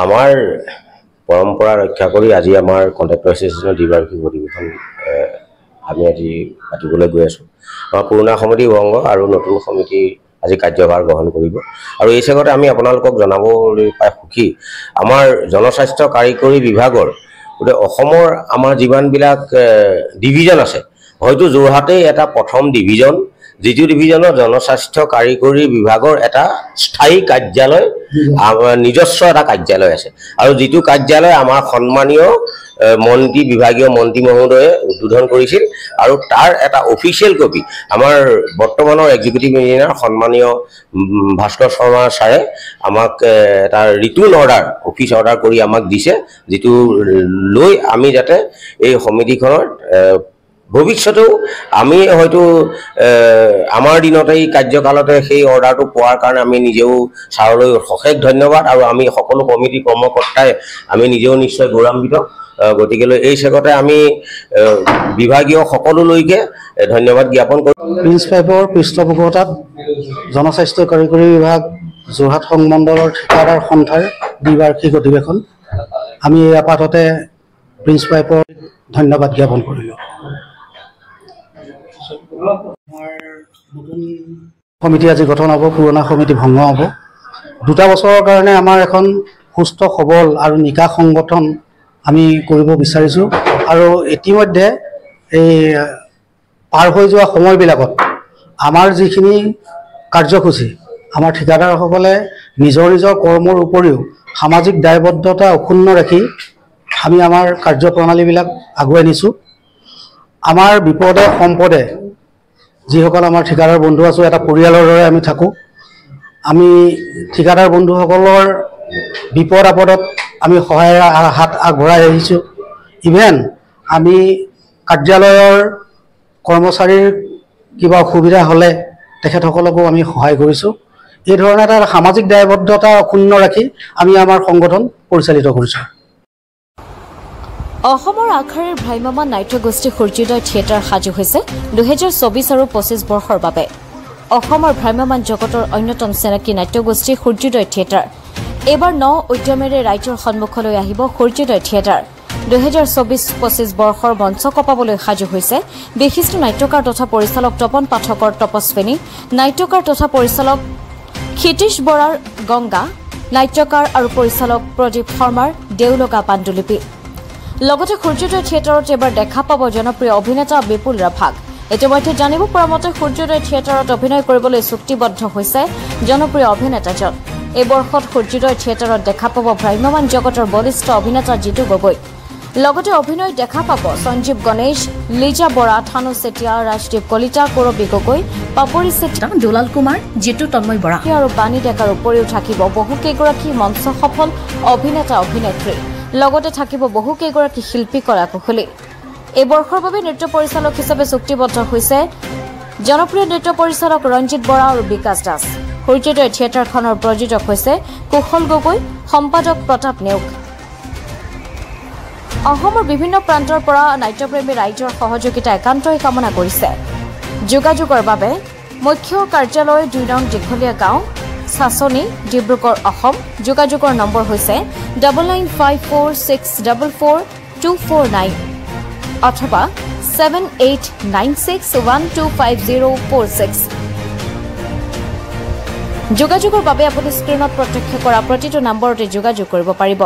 আমাৰ পৰম্পৰা ৰক্ষা কৰি আজি আমাৰ কণ্ট্ৰেক্টৰ এছ'চিয়েশ্যনৰ দ্বিবাৰ্ষিক অধিৱেশন আমি আজি পাতিবলৈ গৈ আছোঁ। আমাৰ পুৰণা সমিতি ভংগ আৰু নতুন সমিতি আজি কাৰ্যভাৰ গ্ৰহণ কৰিব আৰু এই চেগতে আমি আপোনালোকক জনাবলৈ পাই সুখী আমাৰ জনস্বাস্থ্য কাৰিকৰী বিভাগৰ গতিকে অসমৰ আমাৰ যিমানবিলাক ডিভিজন আছে হয়তো যোৰহাটেই এটা প্ৰথম ডিভিজন যিটো ডিভিজনৰ জনস্বাস্থ্য কাৰিকৰী বিভাগৰ এটা স্থায়ী কাৰ্যালয় নিজস্ব এটা কাৰ্যালয় আছে আৰু যিটো কাৰ্যালয় আমাৰ সন্মানীয় মন্ত্ৰী বিভাগীয় মন্ত্ৰী মহোদয়ে উদ্বোধন কৰিছিল আৰু তাৰ এটা অফিচিয়েল কপি আমাৰ বৰ্তমানৰ এক্সিকিউটিভ ইঞ্জিনিয়াৰ সন্মানীয় ভাস্কৰ শৰ্মা ছাৰে আমাক এটা ৰিটাৰ্ণ অৰ্ডাৰ অফিচ অৰ্ডাৰ কৰি আমাক দিছে যিটো লৈ আমি যাতে এই সমিতিখনৰ ভৱিষ্যতেও আমি হয়তো আমাৰ দিনতে এই কাৰ্যকালতে সেই অৰ্ডাৰটো পোৱাৰ কাৰণে আমি নিজেও ছাৰলৈ অশেষ ধন্যবাদ আৰু আমি সকলো কমিটি কৰ্মকৰ্তাই আমি নিজেও নিশ্চয় গৌৰৱান্বিত গতিকেলৈ এই চেগতে আমি বিভাগীয় সকলোলৈকে ধন্যবাদ জ্ঞাপন কৰোঁ। প্ৰিন্স পাইপৰ পৃষ্ঠপোষকতাত জনস্বাস্থ্য কাৰিকৰী বিভাগ যোৰহাট সংমণ্ডলৰ ঠিকাদাৰ সন্থাৰ দ্বিবাৰ্ষিক অধিৱেশন আমি এই আপাততে প্ৰিন্স পাইপৰ ধন্যবাদ জ্ঞাপন কৰিলোঁ। আমাৰ নতুন সমিতি আজি গঠন হ'ব, পুৰণা সমিতি ভংগ হ'ব। 2 বছৰৰ কাৰণে আমাৰ এখন সুস্থ সবল আৰু নিকা সংগঠন আমি কৰিব বিচাৰিছোঁ আৰু ইতিমধ্যে এই পাৰ হৈ যোৱা সময়বিলাকত আমাৰ যিখিনি কাৰ্যসূচী আমাৰ ঠিকাদাৰসকলে নিজৰ নিজৰ কৰ্মৰ উপৰিও সামাজিক দায়বদ্ধতা অক্ষুণ্ণ ৰাখি আমি আমাৰ কাৰ্যপ্ৰণালীবিলাক আগুৱাই নিছোঁ। আমাৰ বিপদে সম্পদে যিসকল আমাৰ ঠিকাদাৰ বন্ধু আছোঁ এটা পৰিয়ালৰ দৰে আমি থাকোঁ। আমি ঠিকাদাৰ বন্ধুসকলৰ বিপদ আপদত আমি সহায়ৰ হাত আগবঢ়াই আহিছোঁ। ইভেন আমি কাৰ্যালয়ৰ কৰ্মচাৰীৰ কিবা অসুবিধা হ'লে তেখেতসকলকো আমি সহায় কৰিছোঁ। এই ধৰণে এটা সামাজিক দায়বদ্ধতা অক্ষুণ্ণ ৰাখি আমি আমাৰ সংগঠন পৰিচালিত কৰিছোঁ। অসমৰ আগশাৰীৰ ভ্ৰাম্যমাণ নাট্যগোষ্ঠী সূৰ্যোদয় থিয়েটাৰ সাজু হৈছে 2024 আৰু 25 বৰ্ষৰ বাবে। অসমৰ ভ্ৰাম্যমাণ জগতৰ অন্যতম চেনেকী নাট্যগোষ্ঠী সূৰ্যোদয় থিয়েটাৰ এইবাৰ 9 উদ্যমেৰে ৰাইজৰ সন্মুখলৈ আহিব। সূৰ্যোদয় থিয়েটাৰ 2024-25 বৰ্ষৰ মঞ্চ কপাবলৈ সাজু হৈছে বিশিষ্ট নাট্যকাৰ তথা পৰিচালক তপন পাঠকৰ তপস্বিনী, নাট্যকাৰ তথা পৰিচালক ক্ষিতীশ বৰাৰ গংগা, নাট্যকাৰ আৰু পৰিচালক প্ৰদীপ শৰ্মাৰ দেউলগা পাণ্ডুলিপি। লগতে সূৰ্যোদয় থিয়েটাৰত এবাৰ দেখা পাব জনপ্ৰিয় অভিনেতা বিপুল ৰাভাক। ইতিমধ্যে জানিব পৰা মতে সূৰ্যোদয় থিয়েটাৰত অভিনয় কৰিবলৈ চুক্তিবদ্ধ হৈছে জনপ্ৰিয় অভিনেতাজন। এই বৰ্ষত সূৰ্যোদয় থিয়েটাৰত দেখা পাব ভ্ৰাম্যমাণ জগতৰ বলিষ্ঠ অভিনেতা জিতু গগৈ। লগতে অভিনয় দেখা পাব সঞ্জীৱ গণেশ, লিজা বৰা, থানু চেতিয়া, ৰাজদীপ কলিতা, কৰবী গগৈ, পাপৰি চেতিয়া, দুলাল কুমাৰ, জিতু তন্ময় বৰা আৰু বাণী ডেকাৰ উপৰিও থাকিব বহুকেইগৰাকী মঞ্চ সফল অভিনেতা অভিনেত্ৰী। লগতে থাকিব বহুকেইগৰাকী শিল্পী কলা কুশলী। এই বৰ্ষৰ বাবে নৃত্য পৰিচালক হিচাপে চুক্তিবদ্ধ হৈছে জনপ্ৰিয় নৃত্য পৰিচালক ৰঞ্জিত বৰা আৰু বিকাশ দাস। সূৰ্যোদয় থিয়েটাৰখনৰ প্ৰযোজক হৈছে কুশল গগৈ, সম্পাদক প্ৰতাপ নেওগ। অসমৰ বিভিন্ন প্ৰান্তৰ পৰা নাট্যপ্ৰেমী ৰাইজৰ সহযোগিতা একান্তই কামনা কৰিছে। যোগাযোগৰ বাবে মুখ্য কাৰ্যালয় 2 নং দীঘলীয়া গাঁও, চাচনি, ডিব্ৰুগড়, অসম। যোগাযোগৰ নম্বৰ হৈছে 9954644249 অথবা 7896125046। যোগাযোগৰ বাবে আপুনি স্ক্ৰীণত প্ৰত্যক্ষ কৰা প্ৰতিটো নম্বৰতে যোগাযোগ কৰিব পাৰিব।